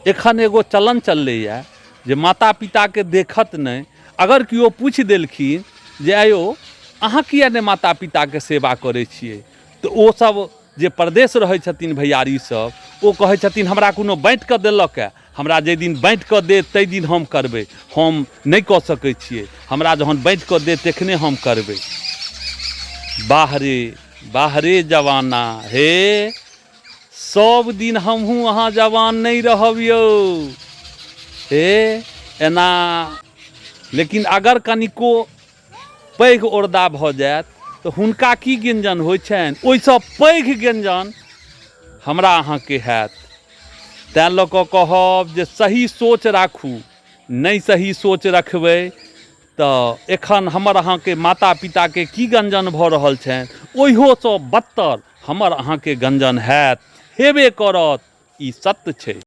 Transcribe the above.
एखन एगो चलन चललैए जे माता पिताके देखत नहि, अगर केओ पूछि देलखिन जे आयौ अहाँ किया नहि माता पिताके सेवा करै छिए, तऽ ओसब जे परदेश रहै छथिन भैयारी सब, ओ कहै छथिन हमरा कोनो बाँटि कऽ देलक है, हमरा जाहि दिन बाँटि कऽ देत ताहि दिन हम करबै, हम नहि कऽ सकै छिए, हमरा जहन बाँटि कऽ देत तखने हम करबै। वाह रे जवाना हे, सब दिन हमहूँ अहाँ जवान नहीं रहब यौ हे एना। लेकिन अगर कनिको पैघ ओरदा भऽ जायत तऽ हुनका की व्यञ्जन होइ छनि, ओहिसँ पैघ व्यञ्जन हमरा अहाँके हैत। तैँ लऽ कऽ कहब जे सही सोच राखू, नहि सही सोच रखबै तऽ एखन हमर अहाँके माता पिताके की गञ्जन भऽ रहल छनि, ओहियोसँ बदतर हमर अहाँके गञ्जन हैत, हेबे करत, ई सत्य छै।